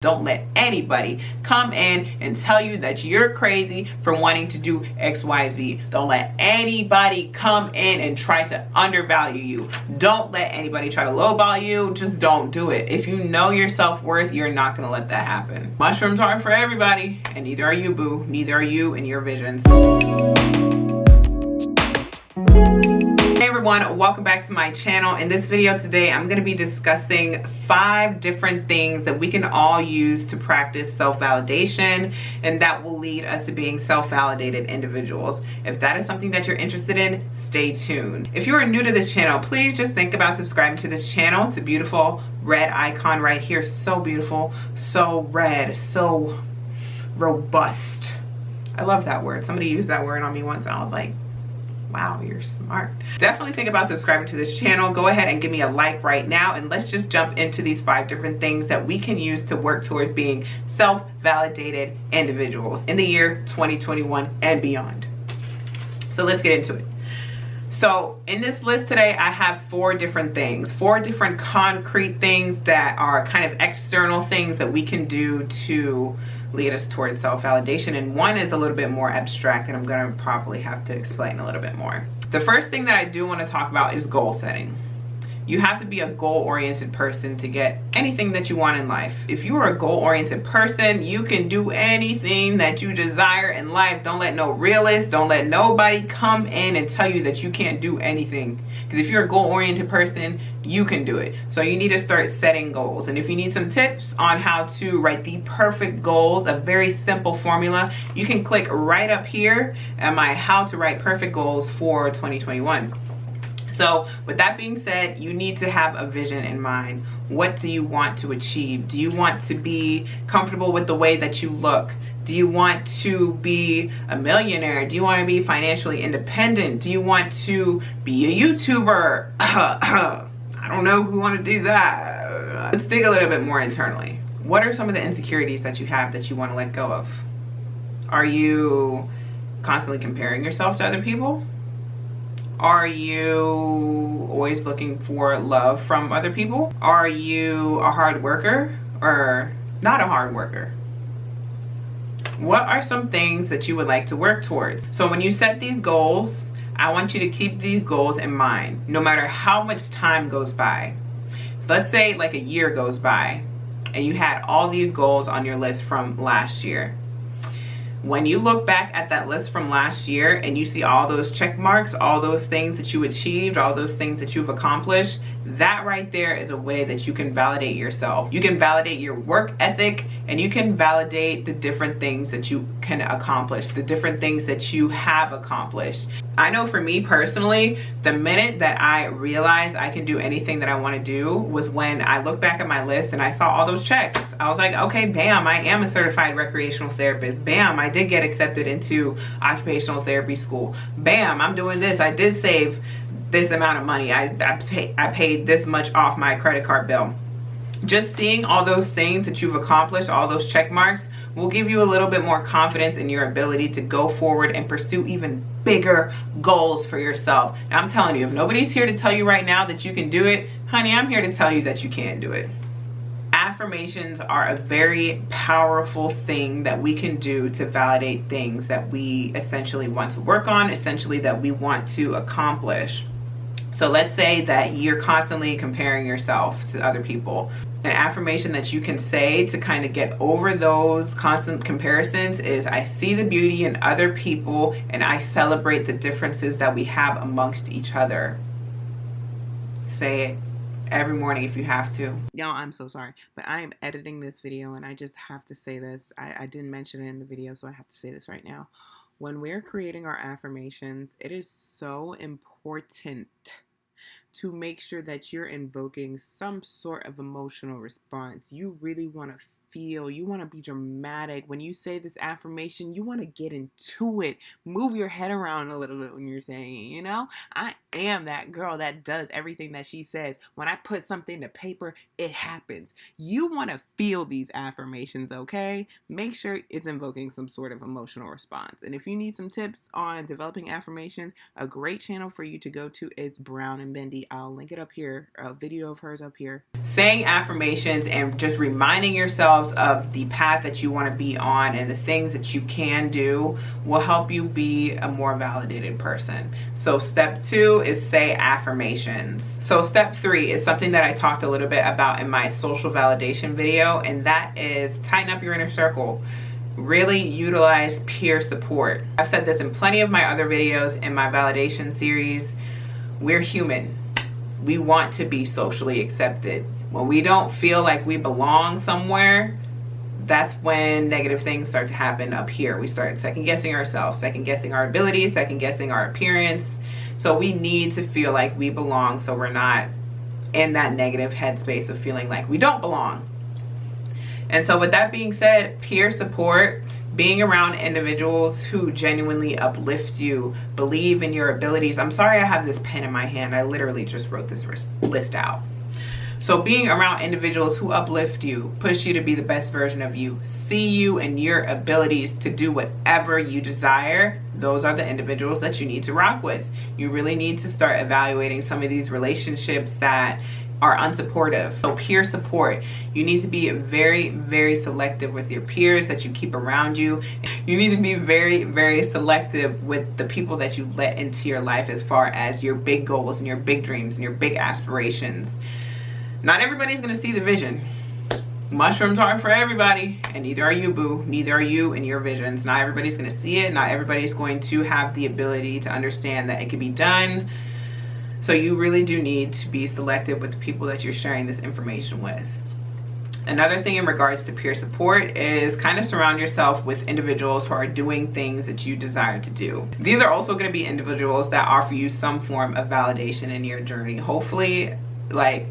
Don't let anybody come in and tell you that you're crazy for wanting to do XYZ. Don't let anybody come in and try to undervalue you. Don't let anybody try to lowball you. Just don't do it. If you know your self-worth, you're not going to let that happen. Mushrooms aren't for everybody, and neither are you, boo. Neither are you and your visions. Hey everyone, welcome back to my channel. In this video today, I'm going to be discussing 5 different things that we can all use to practice self-validation, and that will lead us to being self-validated individuals. If that is something that you're interested in, stay tuned. If you are new to this channel, please just think about subscribing to this channel. It's a beautiful red icon right here. So beautiful, so red, so robust. I love that word. Somebody used that word on me once and I was like, wow, you're smart. Definitely think about subscribing to this channel. Go ahead and give me a like right now, and let's just jump into these 5 different things that we can use to work towards being self-validated individuals in the year 2021 and beyond. So let's get into it. So in this list today, I have 4 different things, 4 different concrete things that are kind of external things that we can do to lead us towards self-validation, and one is a little bit more abstract and I'm going to probably have to explain a little bit more. The first thing that I do want to talk about is goal setting. You have to be a goal-oriented person to get anything that you want in life. If you are a goal-oriented person, you can do anything that you desire in life. Don't let no realist, don't let nobody come in and tell you that you can't do anything. Because if you're a goal-oriented person, you can do it. So you need to start setting goals. And if you need some tips on how to write the perfect goals, a very simple formula, you can click right up here at my How to Write Perfect Goals for 2021. So with that being said, you need to have a vision in mind. What do you want to achieve? Do you want to be comfortable with the way that you look? Do you want to be a millionaire? Do you want to be financially independent? Do you want to be a YouTuber? I don't know who want to do that. Let's dig a little bit more internally. What are some of the insecurities that you have that you want to let go of? Are you constantly comparing yourself to other people? Are you always looking for love from other people? Are you a hard worker or not a hard worker? What are some things that you would like to work towards? So when you set these goals, I want you to keep these goals in mind, no matter how much time goes by. Let's say like a year goes by and you had all these goals on your list from last year. When you look back at that list from last year and you see all those check marks, all those things that you achieved, all those things that you've accomplished, that right there is a way that you can validate yourself. You can validate your work ethic, and you can validate the different things that you can accomplish, the different things that you have accomplished. I know for me personally, the minute that I realized I can do anything that I want to do was when I looked back at my list and I saw all those checks. I was like, okay, bam, I am a certified recreational therapist. Bam, I did get accepted into occupational therapy school. Bam, I'm doing this. I did save this amount of money. I paid this much off my credit card bill. Just seeing all those things that you've accomplished, all those check marks, will give you a little bit more confidence in your ability to go forward and pursue even bigger goals for yourself. And I'm telling you, if nobody's here to tell you right now that you can do it, honey, I'm here to tell you that you can do it. Affirmations are a very powerful thing that we can do to validate things that we essentially want to work on, essentially that we want to accomplish. So let's say that you're constantly comparing yourself to other people. An affirmation that you can say to kind of get over those constant comparisons is, I see the beauty in other people and I celebrate the differences that we have amongst each other. Say it every morning if you have to. Y'all, I'm so sorry, but I am editing this video and I just have to say this. I didn't mention it in the video, so I have to say this right now. When we're creating our affirmations, it is so important to make sure that you're invoking some sort of emotional response. You really want to feel, you want to be dramatic. When you say this affirmation, you want to get into it. Move your head around a little bit when you're saying it, you know? I am that girl that does everything that she says. When I put something to paper, it happens. You want to feel these affirmations, okay? Make sure it's invoking some sort of emotional response. And if you need some tips on developing affirmations, a great channel for you to go to is Brown and Bendy. see. I'll link it up here, a video of hers up here. Saying affirmations and just reminding yourselves of the path that you want to be on and the things that you can do will help you be a more validated person. So step 2 is say affirmations. So step 3 is something that I talked a little bit about in my social validation video, and that is tighten up your inner circle. Really utilize peer support. I've said this in plenty of my other videos in my validation series. We're human. We want to be socially accepted. When we don't feel like we belong somewhere, that's when negative things start to happen up here. We start second guessing ourselves, second guessing our abilities, second guessing our appearance. So we need to feel like we belong so we're not in that negative headspace of feeling like we don't belong. And so with that being said, peer support, being around individuals who genuinely uplift you, believe in your abilities. I'm sorry I have this pen in my hand. I literally just wrote this list out. So being around individuals who uplift you, push you to be the best version of you, see you and your abilities to do whatever you desire, those are the individuals that you need to rock with. You really need to start evaluating some of these relationships that are unsupportive. So peer support, you need to be very, very selective with your peers that you keep around you. You need to be very, very selective with the people that you let into your life as far as your big goals and your big dreams and your big aspirations. Not everybody's gonna see the vision. Mushrooms aren't for everybody, and neither are you, boo. Neither are you and your visions. Not everybody's gonna see it. Not everybody's going to have the ability to understand that it can be done. So you really do need to be selective with the people that you're sharing this information with. Another thing in regards to peer support is kind of surround yourself with individuals who are doing things that you desire to do. These are also going to be individuals that offer you some form of validation in your journey. Hopefully, like,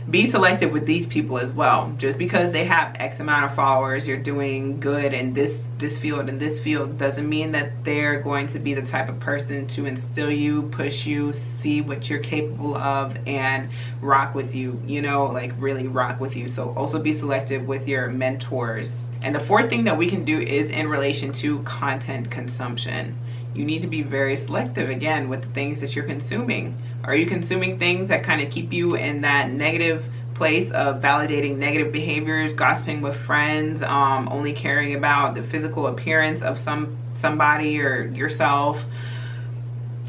be selective with these people as well. Just because they have X amount of followers, you're doing good in this field and this field, doesn't mean that they're going to be the type of person to instill you, push you, see what you're capable of, and rock with you, you know, like really rock with you. So also be selective with your mentors. And the fourth thing that we can do is in relation to content consumption. You need to be very selective again with the things that you're consuming. Are you consuming things that kind of keep you in that negative place of validating negative behaviors, gossiping with friends, only caring about the physical appearance of somebody or yourself?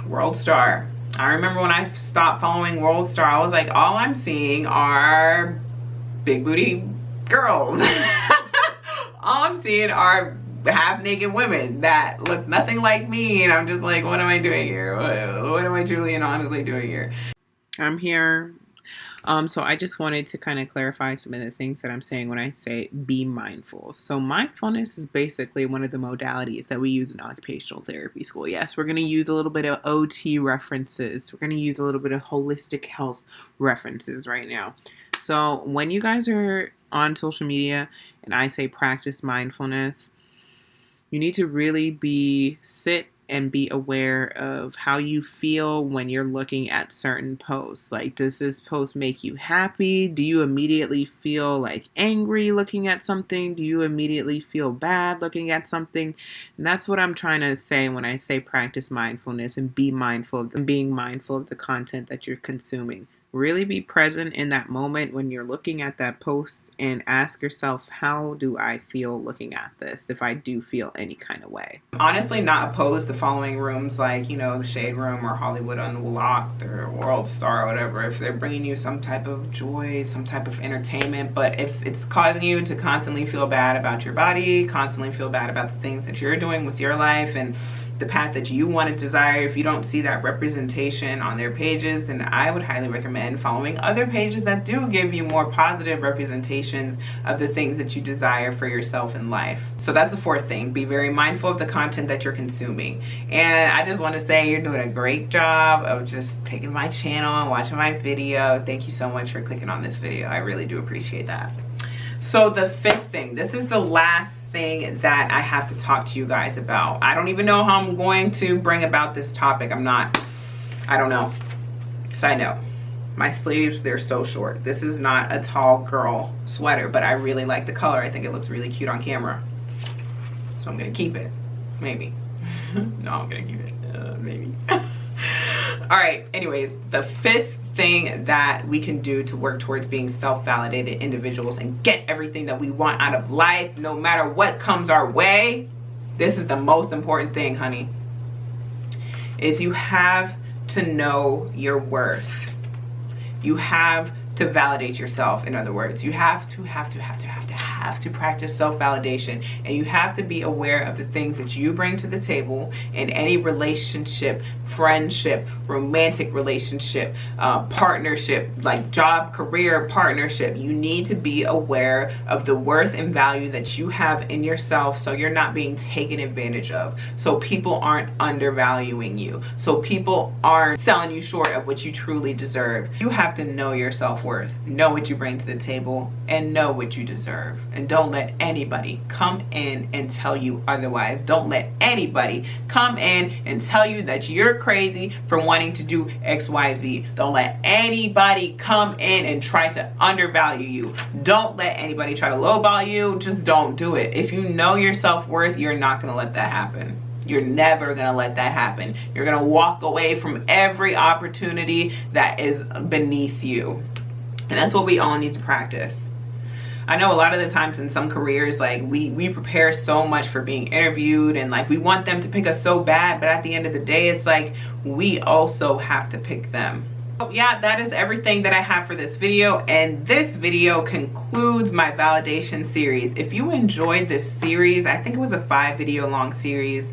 World Star. I remember when I stopped following World Star, I was like, all I'm seeing are big booty girls. All I'm seeing are half naked women that look nothing like me, and I'm just like, what am I doing here? What am I truly and honestly doing here? I'm here. So I just wanted to kind of clarify some of the things that I'm saying when I say be mindful. So mindfulness is basically one of the modalities that we use in occupational therapy school. Yes, we're going to use a little bit of OT references. We're going to use a little bit of holistic health references right now. So when you guys are on social media and I say practice mindfulness, you need to really sit and be aware of how you feel when you're looking at certain posts. Like, does this post make you happy? Do you immediately feel like angry looking at something? Do you immediately feel bad looking at something? And that's what I'm trying to say when I say practice mindfulness and being mindful of the content that you're consuming. Really be present in that moment when you're looking at that post and ask yourself, how do I feel looking at this if I do feel any kind of way? Honestly, not opposed to following rooms like, you know, the Shade Room or Hollywood Unlocked or World Star or whatever, if they're bringing you some type of joy, some type of entertainment. But if it's causing you to constantly feel bad about your body, constantly feel bad about the things that you're doing with your life and the path that you want to desire, if you don't see that representation on their pages, then I would highly recommend following other pages that do give you more positive representations of the things that you desire for yourself in life. So that's the fourth thing. Be very mindful of the content that you're consuming. And I just want to say you're doing a great job of just picking my channel and watching my video. Thank you so much for clicking on this video. I really do appreciate that. So the fifth thing, this is the last thing that I have to talk to you guys about. I don't even know how I'm going to bring about this topic. I don't know. Side note, my sleeves, they're so short. This is not a tall girl sweater, but I really like the color. I think it looks really cute on camera. So I'm gonna keep it, maybe. No, I'm gonna keep it, maybe. All right, anyways, the fifth thing that we can do to work towards being self-validated individuals and get everything that we want out of life, no matter what comes our way. This is the most important thing, honey, is you have to know your worth. You have to validate yourself. In other words, you have to practice self-validation, and you have to be aware of the things that you bring to the table in any relationship, friendship, romantic relationship, partnership, like job, career, partnership. You need to be aware of the worth and value that you have in yourself, so you're not being taken advantage of, so people aren't undervaluing you, so people aren't selling you short of what you truly deserve. You have to know your self-worth, know what you bring to the table, and know what you deserve. And don't let anybody come in and tell you otherwise. Don't let anybody come in and tell you that you're crazy for wanting to do XYZ. Don't let anybody come in and try to undervalue you. Don't let anybody try to lowball you. Just don't do it. If you know your self-worth, you're not going to let that happen. You're never going to let that happen. You're going to walk away from every opportunity that is beneath you. And that's what we all need to practice. I know a lot of the times in some careers, like we prepare so much for being interviewed, and like we want them to pick us so bad, but at the end of the day, it's like we also have to pick them. So yeah, that is everything that I have for this video, and this video concludes my validation series. If you enjoyed this series, I think it was a 5 video long series,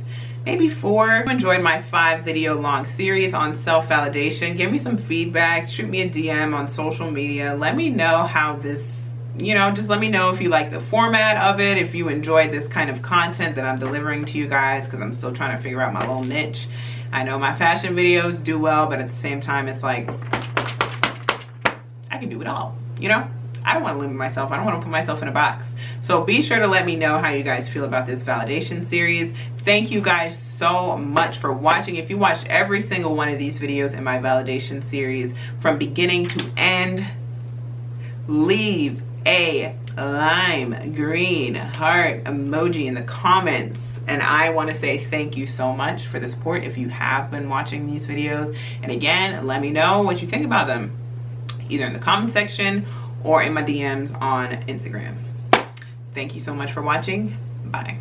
maybe 4. If you enjoyed my 5 video long series on self-validation, give me some feedback, shoot me a DM on social media. Let me know how this, just let me know if you like the format of it, if you enjoyed this kind of content that I'm delivering to you guys, because I'm still trying to figure out my little niche. I know my fashion videos do well, but at the same time, it's like, I can do it all, I don't want to limit myself. I don't want to put myself in a box. So be sure to let me know how you guys feel about this validation series. Thank you guys so much for watching. If you watched every single one of these videos in my validation series from beginning to end, leave a lime green heart emoji in the comments. And I want to say thank you so much for the support if you have been watching these videos. And again, let me know what you think about them, either in the comment section or in my DMs on Instagram. Thank you so much for watching. Bye.